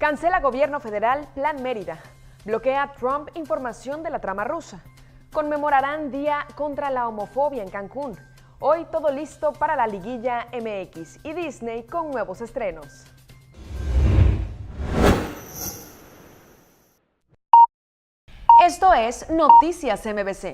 Cancela gobierno federal Plan Mérida. Bloquea Trump información de la trama rusa. Conmemorarán Día contra la Homofobia en Cancún. Hoy todo listo para la Liguilla MX y Disney con nuevos estrenos. Esto es Noticias MBC.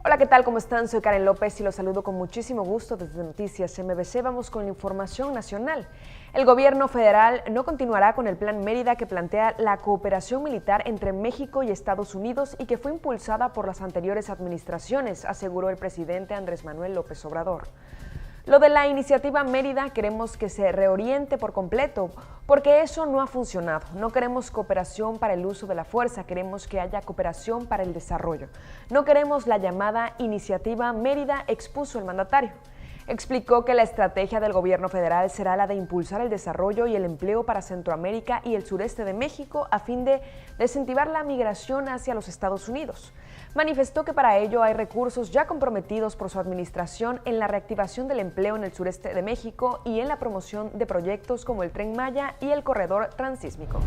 Hola, ¿qué tal? ¿Cómo están? Soy Karen López y los saludo con muchísimo gusto desde Noticias MBC. Vamos con la información nacional. El gobierno federal no continuará con el Plan Mérida que plantea la cooperación militar entre México y Estados Unidos y que fue impulsada por las anteriores administraciones, aseguró el presidente Andrés Manuel López Obrador. Lo de la iniciativa Mérida queremos que se reoriente por completo, porque eso no ha funcionado. No queremos cooperación para el uso de la fuerza, queremos que haya cooperación para el desarrollo. No queremos la llamada iniciativa Mérida, expuso el mandatario. Explicó que la estrategia del gobierno federal será la de impulsar el desarrollo y el empleo para Centroamérica y el sureste de México a fin de incentivar la migración hacia los Estados Unidos. Manifestó que para ello hay recursos ya comprometidos por su administración en la reactivación del empleo en el sureste de México y en la promoción de proyectos como el Tren Maya y el Corredor Transísmico.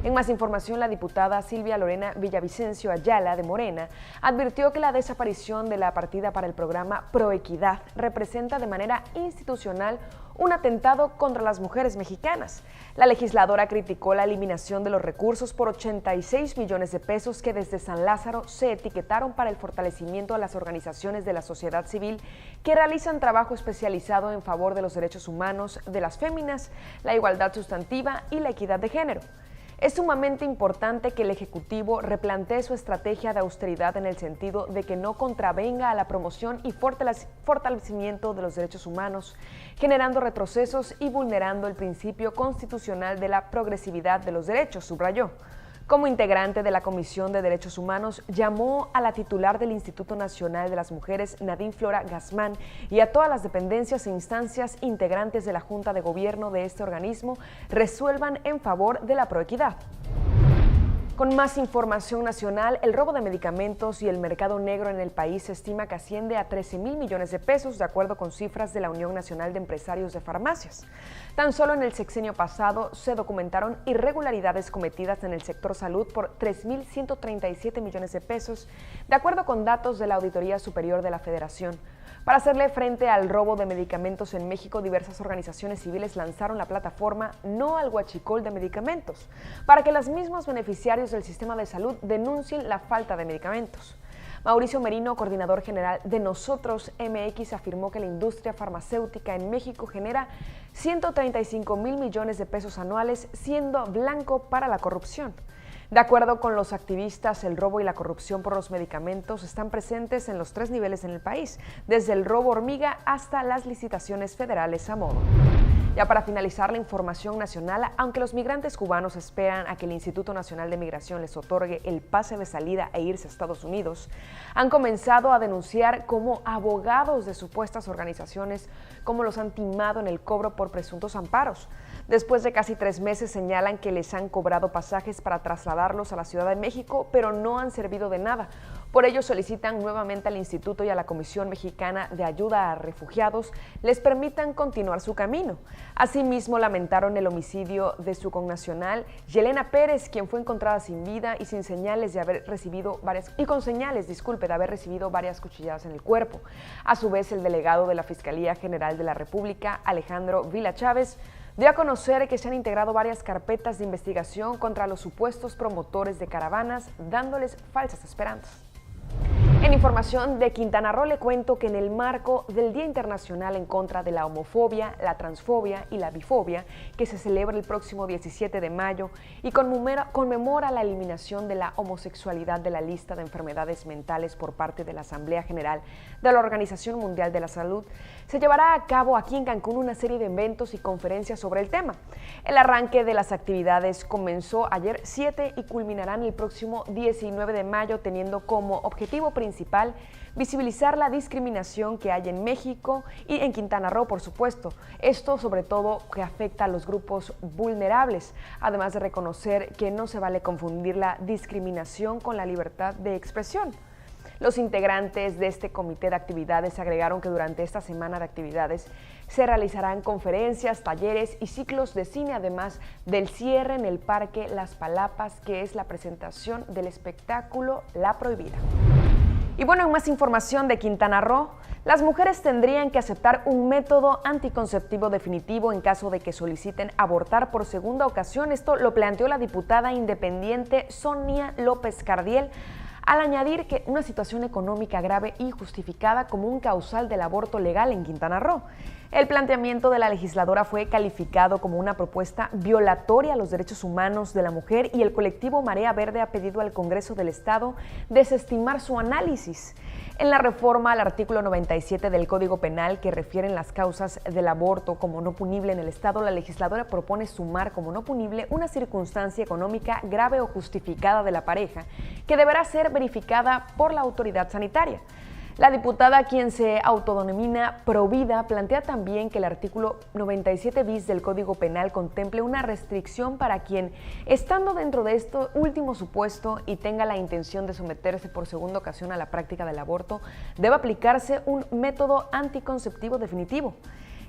En más información, la diputada Silvia Lorena Villavicencio Ayala, de Morena, advirtió que la desaparición de la partida para el programa Proequidad representa de manera institucional un atentado contra las mujeres mexicanas. La legisladora criticó la eliminación de los recursos por 86 millones de pesos que desde San Lázaro se etiquetaron para el fortalecimiento de las organizaciones de la sociedad civil que realizan trabajo especializado en favor de los derechos humanos, de las féminas, la igualdad sustantiva y la equidad de género. Es sumamente importante que el Ejecutivo replantee su estrategia de austeridad en el sentido de que no contravenga a la promoción y fortalecimiento de los derechos humanos, generando retrocesos y vulnerando el principio constitucional de la progresividad de los derechos, subrayó. Como integrante de la Comisión de Derechos Humanos, llamó a la titular del Instituto Nacional de las Mujeres, Nadine Flora Gazmán, y a todas las dependencias e instancias integrantes de la Junta de Gobierno de este organismo resuelvan en favor de la proequidad. Con más información nacional, el robo de medicamentos y el mercado negro en el país se estima que asciende a 13,000 millones de pesos, de acuerdo con cifras de la Unión Nacional de Empresarios de Farmacias. Tan solo en el sexenio pasado se documentaron irregularidades cometidas en el sector salud por 3,137 millones de pesos, de acuerdo con datos de la Auditoría Superior de la Federación. Para hacerle frente al robo de medicamentos en México, diversas organizaciones civiles lanzaron la plataforma No al Huachicol de Medicamentos, para que los mismos beneficiarios del sistema de salud denuncien la falta de medicamentos. Mauricio Merino, coordinador general de Nosotros MX, afirmó que la industria farmacéutica en México genera 135,000 millones de pesos anuales, siendo blanco para la corrupción. De acuerdo con los activistas, el robo y la corrupción por los medicamentos están presentes en los 3 niveles en el país, desde el robo hormiga hasta las licitaciones federales a modo. Ya para finalizar la información nacional, aunque los migrantes cubanos esperan a que el Instituto Nacional de Migración les otorgue el pase de salida e irse a Estados Unidos, han comenzado a denunciar cómo abogados de supuestas organizaciones como los han timado en el cobro por presuntos amparos. Después de casi 3 meses señalan que les han cobrado pasajes para trasladarlos a la Ciudad de México, pero no han servido de nada. Por ello solicitan nuevamente al Instituto y a la Comisión Mexicana de Ayuda a Refugiados les permitan continuar su camino. Asimismo, lamentaron el homicidio de su connacional Yelena Pérez, quien fue encontrada sin vida y sin señales de haber recibido varias cuchilladas en el cuerpo. A su vez, el delegado de la Fiscalía General de la República, Alejandro Vila Chávez, dio a conocer que se han integrado varias carpetas de investigación contra los supuestos promotores de caravanas, dándoles falsas esperanzas. En información de Quintana Roo le cuento que en el marco del Día Internacional en contra de la homofobia, la transfobia y la bifobia, que se celebra el próximo 17 de mayo y conmemora la eliminación de la homosexualidad de la lista de enfermedades mentales por parte de la Asamblea General de la Organización Mundial de la Salud, se llevará a cabo aquí en Cancún una serie de eventos y conferencias sobre el tema. El arranque de las actividades comenzó ayer 7 y culminarán el próximo 19 de mayo, teniendo como objetivo principal visibilizar la discriminación que hay en México y en Quintana Roo, por supuesto. Esto sobre todo que afecta a los grupos vulnerables, además de reconocer que no se vale confundir la discriminación con la libertad de expresión. Los integrantes de este comité de actividades agregaron que durante esta semana de actividades se realizarán conferencias, talleres y ciclos de cine, además del cierre en el Parque Las Palapas, que es la presentación del espectáculo La Prohibida. Y bueno, en más información de Quintana Roo, las mujeres tendrían que aceptar un método anticonceptivo definitivo en caso de que soliciten abortar por segunda ocasión. Esto lo planteó la diputada independiente Sonia López Cardiel, al añadir que una situación económica grave y justificada como un causal del aborto legal en Quintana Roo. El planteamiento de la legisladora fue calificado como una propuesta violatoria a los derechos humanos de la mujer y el colectivo Marea Verde ha pedido al Congreso del Estado desestimar su análisis. En la reforma al artículo 97 del Código Penal, que refieren las causas del aborto como no punible en el Estado, la legisladora propone sumar como no punible una circunstancia económica grave o justificada de la pareja, que deberá ser verificada por la autoridad sanitaria. La diputada, quien se autodenomina Provida, plantea también que el artículo 97 bis del Código Penal contemple una restricción para quien, estando dentro de este último supuesto y tenga la intención de someterse por segunda ocasión a la práctica del aborto, debe aplicarse un método anticonceptivo definitivo.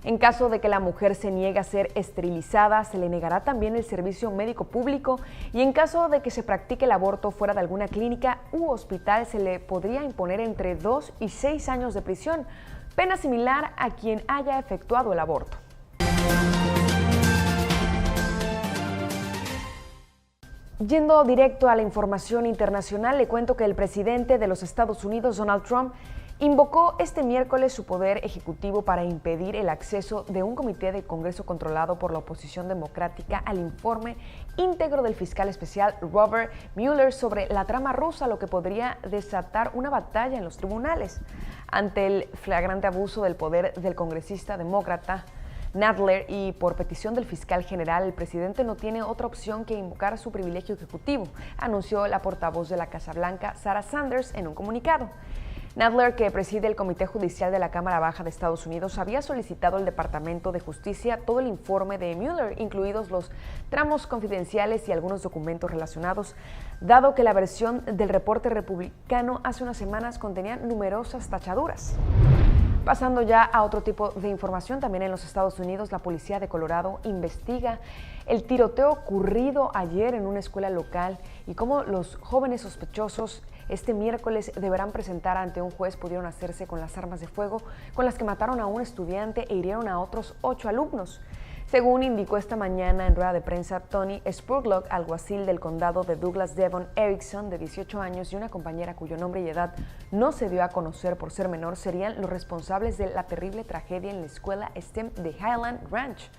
En caso de que la mujer se niegue a ser esterilizada, se le negará también el servicio médico público y en caso de que se practique el aborto fuera de alguna clínica u hospital, se le podría imponer entre 2 y 6 años de prisión, pena similar a quien haya efectuado el aborto. Yendo directo a la información internacional, le cuento que el presidente de los Estados Unidos, Donald Trump, invocó este miércoles su poder ejecutivo para impedir el acceso de un comité de Congreso controlado por la oposición democrática al informe íntegro del fiscal especial Robert Mueller sobre la trama rusa, lo que podría desatar una batalla en los tribunales. Ante el flagrante abuso del poder del congresista demócrata Nadler y por petición del fiscal general, el presidente no tiene otra opción que invocar su privilegio ejecutivo, anunció la portavoz de la Casa Blanca, Sarah Sanders, en un comunicado. Nadler, que preside el Comité Judicial de la Cámara Baja de Estados Unidos, había solicitado al Departamento de Justicia todo el informe de Mueller, incluidos los tramos confidenciales y algunos documentos relacionados, dado que la versión del reporte republicano hace unas semanas contenía numerosas tachaduras. Pasando ya a otro tipo de información, también en los Estados Unidos, la policía de Colorado investiga el tiroteo ocurrido ayer en una escuela local y cómo los jóvenes sospechosos este miércoles deberán presentar ante un juez pudieron hacerse con las armas de fuego con las que mataron a un estudiante e hirieron a otros 8 alumnos. Según indicó esta mañana en rueda de prensa Tony Spurlock, alguacil del condado de Douglas, Devon Erickson, de 18 años, y una compañera cuyo nombre y edad no se dio a conocer por ser menor, serían los responsables de la terrible tragedia en la escuela STEM de Highland Ranch.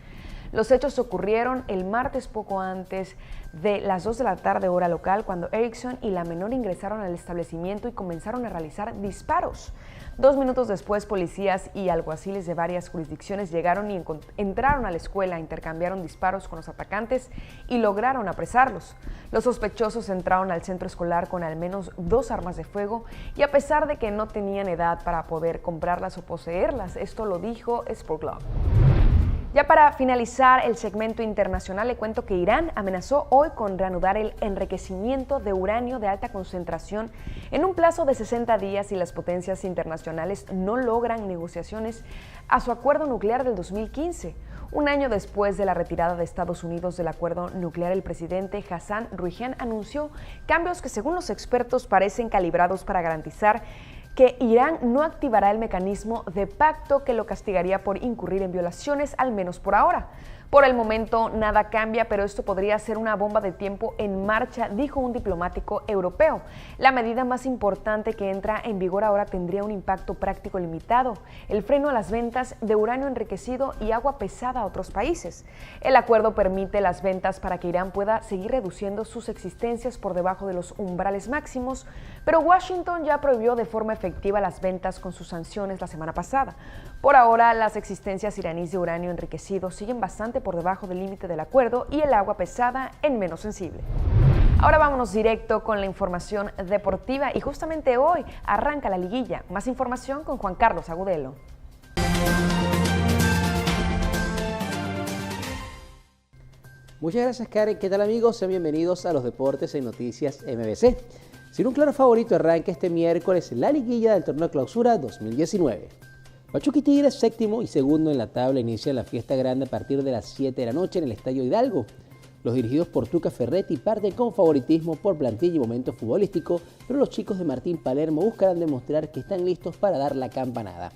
Los hechos ocurrieron el martes poco antes de las 2 de la tarde hora local, cuando Erickson y la menor ingresaron al establecimiento y comenzaron a realizar disparos. 2 minutos después, policías y alguaciles de varias jurisdicciones llegaron y entraron a la escuela, intercambiaron disparos con los atacantes y lograron apresarlos. Los sospechosos entraron al centro escolar con al menos 2 armas de fuego y a pesar de que no tenían edad para poder comprarlas o poseerlas, esto lo dijo Spurlock. Ya para finalizar el segmento internacional, le cuento que Irán amenazó hoy con reanudar el enriquecimiento de uranio de alta concentración en un plazo de 60 días si las potencias internacionales no logran negociaciones a su acuerdo nuclear del 2015. Un año después de la retirada de Estados Unidos del acuerdo nuclear, el presidente Hassan Rouhani anunció cambios que, según los expertos, parecen calibrados para garantizar que Irán no activará el mecanismo de pacto que lo castigaría por incurrir en violaciones, al menos por ahora. Por el momento nada cambia, pero esto podría ser una bomba de tiempo en marcha, dijo un diplomático europeo. La medida más importante que entra en vigor ahora tendría un impacto práctico limitado: el freno a las ventas de uranio enriquecido y agua pesada a otros países. El acuerdo permite las ventas para que Irán pueda seguir reduciendo sus existencias por debajo de los umbrales máximos, pero Washington ya prohibió de forma efectiva las ventas con sus sanciones la semana pasada. Por ahora, las existencias iraníes de uranio enriquecido siguen bastante por debajo del límite del acuerdo y el agua pesada en menos sensible. Ahora vámonos directo con la información deportiva y justamente hoy arranca la liguilla. Más información con Juan Carlos Agudelo. Muchas gracias, Karen. ¿Qué tal, amigos? Sean bienvenidos a los deportes en Noticias MBC. Sin un claro favorito, arranca este miércoles la liguilla del torneo Clausura 2019. Pachuca y Tigres, séptimo y segundo en la tabla, inician la fiesta grande a partir de las 7 de la noche en el Estadio Hidalgo. Los dirigidos por Tuca Ferretti parten con favoritismo por plantilla y momento futbolístico, pero los chicos de Martín Palermo buscarán demostrar que están listos para dar la campanada.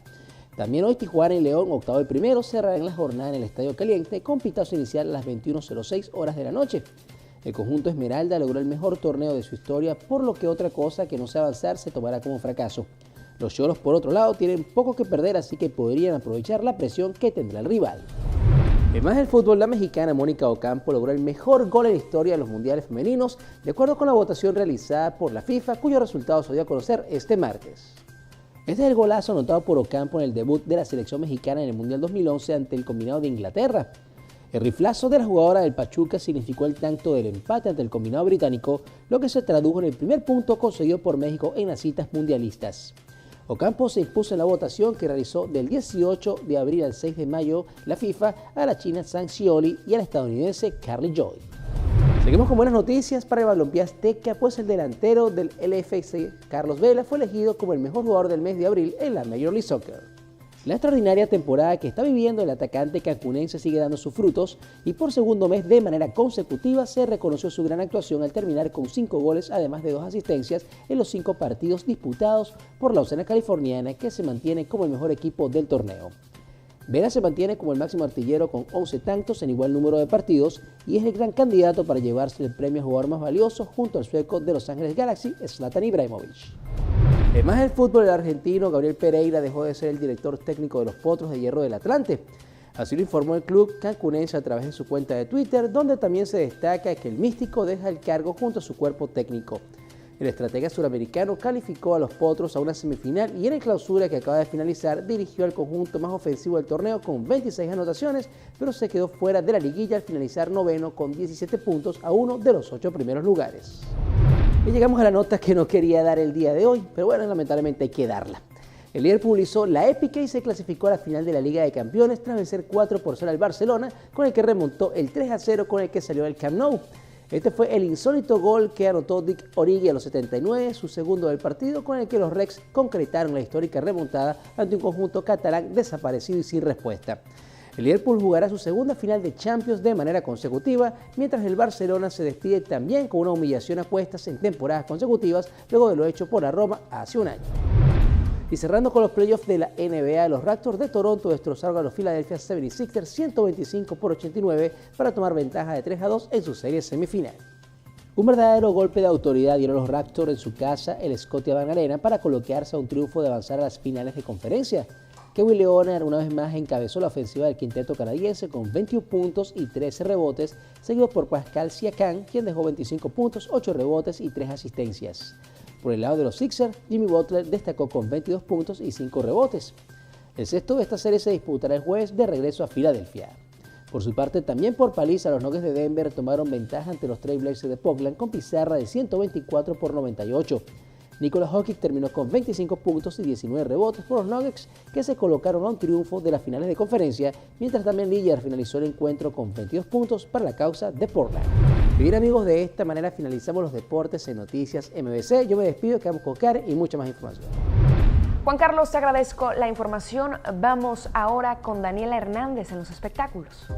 También hoy Tijuana y León, octavo y primero, cerrarán la jornada en el Estadio Caliente con pitazo inicial a las 21:06 horas de la noche. El conjunto Esmeralda logró el mejor torneo de su historia, por lo que otra cosa que no sea avanzar se tomará como fracaso. Los Xolos, por otro lado, tienen poco que perder, así que podrían aprovechar la presión que tendrá el rival. En más del fútbol, la mexicana Mónica Ocampo logró el mejor gol en la historia de los mundiales femeninos, de acuerdo con la votación realizada por la FIFA, cuyo resultado se dio a conocer este martes. Este es el golazo anotado por Ocampo en el debut de la selección mexicana en el Mundial 2011 ante el combinado de Inglaterra. El riflazo de la jugadora del Pachuca significó el tanto del empate ante el combinado británico, lo que se tradujo en el primer punto conseguido por México en las citas mundialistas. Ocampo se impuso en la votación que realizó del 18 de abril al 6 de mayo la FIFA a la china Zhang Xioli y a la estadounidense Carly Joy. Seguimos con buenas noticias para el balompié azteca, pues el delantero del LFC, Carlos Vela, fue elegido como el mejor jugador del mes de abril en la Major League Soccer. La extraordinaria temporada que está viviendo el atacante cancunense sigue dando sus frutos y por segundo mes de manera consecutiva se reconoció su gran actuación al terminar con 5 goles, además de 2 asistencias en los 5 partidos disputados por la Oceana Californiana, que se mantiene como el mejor equipo del torneo. Vela se mantiene como el máximo artillero con 11 tantos en igual número de partidos y es el gran candidato para llevarse el premio a jugador más valioso junto al sueco de Los Ángeles Galaxy, Zlatan Ibrahimovic. Además del fútbol, el argentino Gabriel Pereira dejó de ser el director técnico de los Potros de Hierro del Atlante. Así lo informó el club cancunense a través de su cuenta de Twitter, donde también se destaca que el místico deja el cargo junto a su cuerpo técnico. El estratega suramericano calificó a los Potros a una semifinal y en el Clausura que acaba de finalizar dirigió al conjunto más ofensivo del torneo con 26 anotaciones, pero se quedó fuera de la liguilla al finalizar noveno con 17 puntos a uno de los 8 primeros lugares. Y llegamos a la nota que no quería dar el día de hoy, pero bueno, lamentablemente hay que darla. El Liverpool hizo la épica y se clasificó a la final de la Liga de Campeones tras vencer 4-0 al Barcelona, con el que remontó el 3-0 con el que salió del Camp Nou. Este fue el insólito gol que anotó Dick Origi a los 79, su segundo del partido, con el que los Reds concretaron la histórica remontada ante un conjunto catalán desaparecido y sin respuesta. El Liverpool jugará su segunda final de Champions de manera consecutiva, mientras el Barcelona se despide también con una humillación a cuestas en temporadas consecutivas, luego de lo hecho por la Roma hace un año. Y cerrando con los playoffs de la NBA, los Raptors de Toronto destrozaron a los Philadelphia 76ers 125-89 para tomar ventaja de 3-2 en su serie semifinal. Un verdadero golpe de autoridad dieron los Raptors en su casa, el Scotiabank Arena, para colocarse a un triunfo de avanzar a las finales de conferencia. Kawhi Leonard una vez más encabezó la ofensiva del quinteto canadiense con 21 puntos y 13 rebotes, seguido por Pascal Siakam, quien dejó 25 puntos, 8 rebotes y 3 asistencias. Por el lado de los Sixers, Jimmy Butler destacó con 22 puntos y 5 rebotes. El sexto de esta serie se disputará el jueves de regreso a Filadelfia. Por su parte, también por paliza, los Nuggets de Denver tomaron ventaja ante los Trail Blazers de Portland con pizarra de 124-98. Nikola Jokic terminó con 25 puntos y 19 rebotes por los Nuggets, que se colocaron a un triunfo de las finales de conferencia, mientras también Lillard finalizó el encuentro con 22 puntos para la causa de Portland. Y bien amigos, de esta manera finalizamos los deportes en Noticias MBC. Yo me despido, quedamos con Karen y mucha más información. Juan Carlos, te agradezco la información. Vamos ahora con Daniela Hernández en los espectáculos.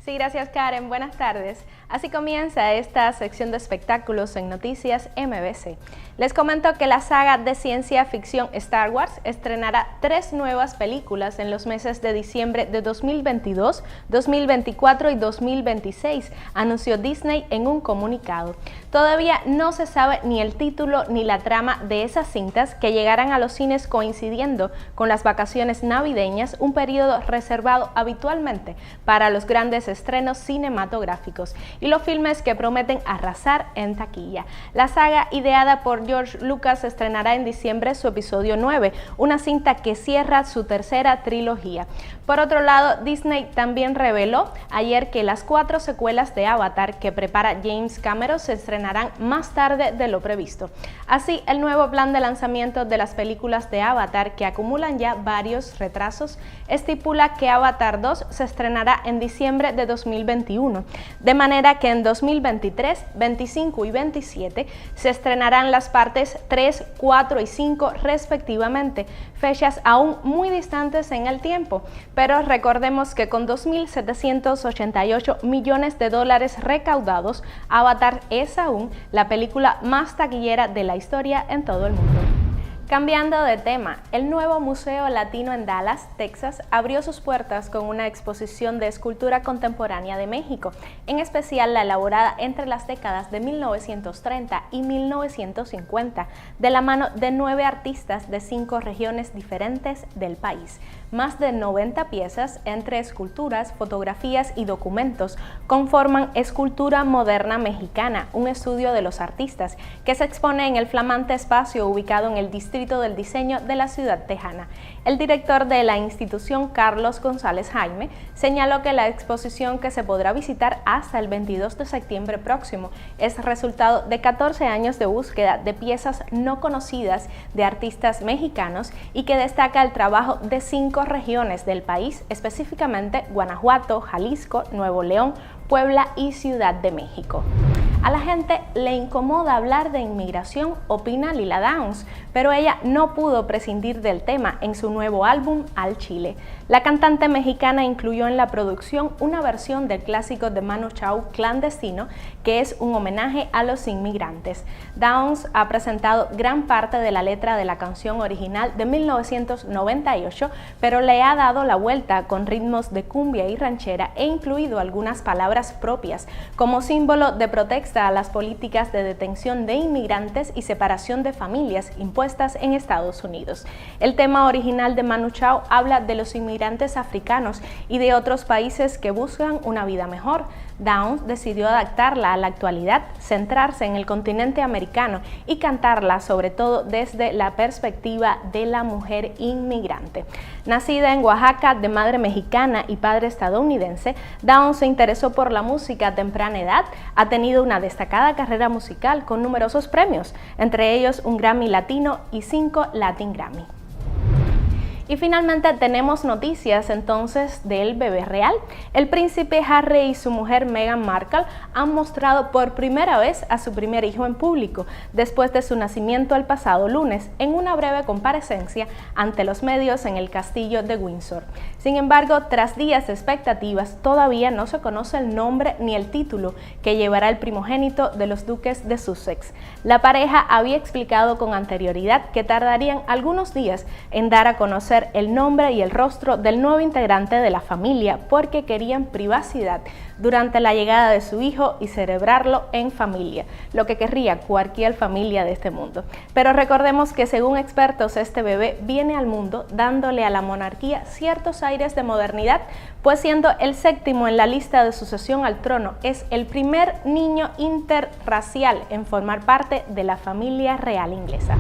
Sí, gracias Karen. Buenas tardes. Así comienza esta sección de espectáculos en Noticias MBC. Les comento que la saga de ciencia ficción Star Wars estrenará 3 nuevas películas en los meses de diciembre de 2022, 2024 y 2026, anunció Disney en un comunicado. Todavía no se sabe ni el título ni la trama de esas cintas que llegarán a los cines coincidiendo con las vacaciones navideñas, un periodo reservado habitualmente para los grandes estrenos estrenos cinematográficos y los filmes que prometen arrasar en taquilla. La saga ideada por George Lucas estrenará en diciembre su episodio 9, una cinta que cierra su tercera trilogía. Por otro lado, Disney también reveló ayer que las 4 secuelas de Avatar que prepara James Cameron se estrenarán más tarde de lo previsto. Así, el nuevo plan de lanzamiento de las películas de Avatar, que acumulan ya varios retrasos, estipula que Avatar 2 se estrenará en diciembre de 2021, de manera que en 2023, 25 y 27 se estrenarán las partes 3, 4 y 5 respectivamente, fechas aún muy distantes en el tiempo, pero recordemos que con 2.788 millones de dólares recaudados, Avatar es aún la película más taquillera de la historia en todo el mundo. Cambiando de tema, el nuevo Museo Latino en Dallas, Texas, abrió sus puertas con una exposición de escultura contemporánea de México, en especial la elaborada entre las décadas de 1930 y 1950, de la mano de 9 artistas de 5 regiones diferentes del país. Más de 90 piezas, entre esculturas, fotografías y documentos, conforman Escultura Moderna Mexicana, un estudio de los artistas, que se expone en el flamante espacio ubicado en el Distrito del Diseño de la ciudad tejana. El director de la institución, Carlos González Jaime, señaló que la exposición, que se podrá visitar hasta el 22 de septiembre próximo, es resultado de 14 años de búsqueda de piezas no conocidas de artistas mexicanos y que destaca el trabajo de 5 regiones del país, específicamente Guanajuato, Jalisco, Nuevo León, Puebla y Ciudad de México. A la gente le incomoda hablar de inmigración, opina Lila Downs, pero ella no pudo prescindir del tema en su nuevo álbum Al Chile. La cantante mexicana incluyó en la producción una versión del clásico de Manu Chao, Clandestino, que es un homenaje a los inmigrantes. Downs ha presentado gran parte de la letra de la canción original de 1998, pero le ha dado la vuelta con ritmos de cumbia y ranchera e incluido algunas palabras propias como símbolo de protesta a las políticas de detención de inmigrantes y separación de familias impuestas en Estados Unidos. El tema original de Manu Chao habla de los inmigrantes africanos y de otros países que buscan una vida mejor. Downs decidió adaptarla a la actualidad, centrarse en el continente americano y cantarla sobre todo desde la perspectiva de la mujer inmigrante. Nacida en Oaxaca de madre mexicana y padre estadounidense, Downs se interesó por la música a temprana edad, ha tenido una destacada carrera musical con numerosos premios, entre ellos un Grammy Latino y 5 Latin Grammy. Y finalmente tenemos noticias entonces del bebé real. El príncipe Harry y su mujer Meghan Markle han mostrado por primera vez a su primer hijo en público, después de su nacimiento el pasado lunes, en una breve comparecencia ante los medios en el castillo de Windsor. Sin embargo, tras días de expectativas, todavía no se conoce el nombre ni el título que llevará el primogénito de los duques de Sussex. La pareja había explicado con anterioridad que tardarían algunos días en dar a conocer el nombre y el rostro del nuevo integrante de la familia porque querían privacidad durante la llegada de su hijo y celebrarlo en familia, lo que querría cualquier familia de este mundo. Pero recordemos que según expertos este bebé viene al mundo dándole a la monarquía ciertos aires de modernidad, pues siendo el 7º en la lista de sucesión al trono, es el primer niño interracial en formar parte de la familia real inglesa.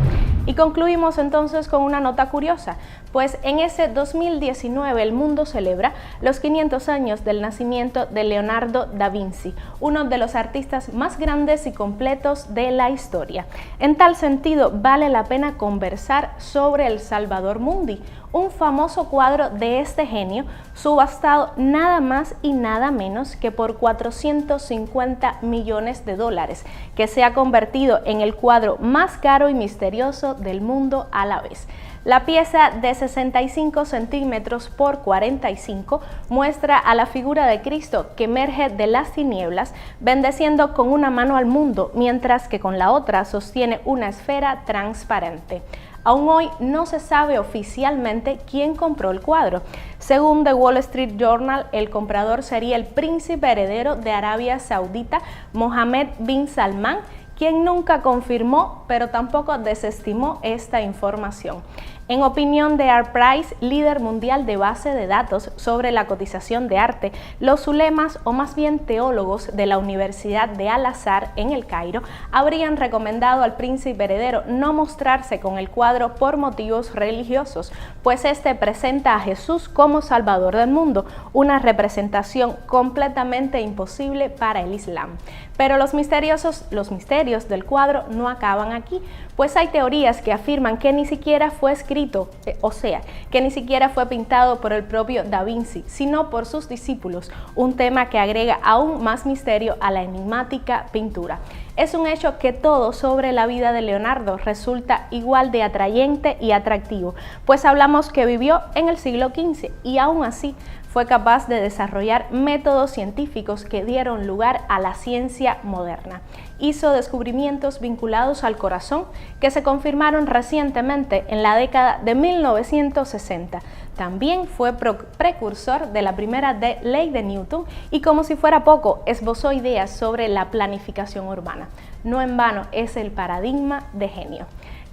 Y concluimos entonces con una nota curiosa, pues en ese 2019 el mundo celebra los 500 años del nacimiento de Leonardo da Vinci, uno de los artistas más grandes y completos de la historia. En tal sentido, vale la pena conversar sobre el Salvator Mundi, un famoso cuadro de este genio subastado nada más y nada menos que por 450 millones de dólares, que se ha convertido en el cuadro más caro y misterioso del mundo a la vez. La pieza de 65 centímetros por 45 muestra a la figura de Cristo que emerge de las tinieblas, bendeciendo con una mano al mundo, mientras que con la otra sostiene una esfera transparente. Aún hoy no se sabe oficialmente quién compró el cuadro. Según The Wall Street Journal, el comprador sería el príncipe heredero de Arabia Saudita, Mohammed bin Salman, quien nunca confirmó, pero tampoco desestimó esta información. En opinión de Art Price, líder mundial de base de datos sobre la cotización de arte, los ulemas, o más bien teólogos de la Universidad de Al-Azhar en El Cairo, habrían recomendado al príncipe heredero no mostrarse con el cuadro por motivos religiosos, pues este presenta a Jesús como Salvador del mundo, una representación completamente imposible para el Islam. Pero los misterios del cuadro no acaban aquí, pues hay teorías que afirman que ni siquiera fue escrito, o sea, que ni siquiera fue pintado por el propio Da Vinci, sino por sus discípulos, un tema que agrega aún más misterio a la enigmática pintura. Es un hecho que todo sobre la vida de Leonardo resulta igual de atrayente y atractivo, pues hablamos que vivió en el siglo XV y aún así fue capaz de desarrollar métodos científicos que dieron lugar a la ciencia moderna. Hizo descubrimientos vinculados al corazón que se confirmaron recientemente en la década de 1960. También fue precursor de la primera ley de Newton y, como si fuera poco, esbozó ideas sobre la planificación urbana. No en vano es el paradigma de genio.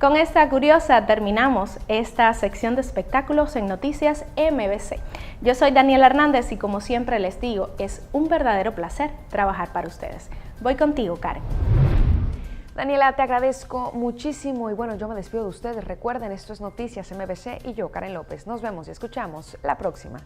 Con esta curiosa terminamos esta sección de espectáculos en Noticias MBC. Yo soy Daniela Hernández y, como siempre les digo, es un verdadero placer trabajar para ustedes. Voy contigo, Karen. Daniela, te agradezco muchísimo y bueno, yo me despido de ustedes. Recuerden, esto es Noticias MBC y yo, Karen López. Nos vemos y escuchamos la próxima.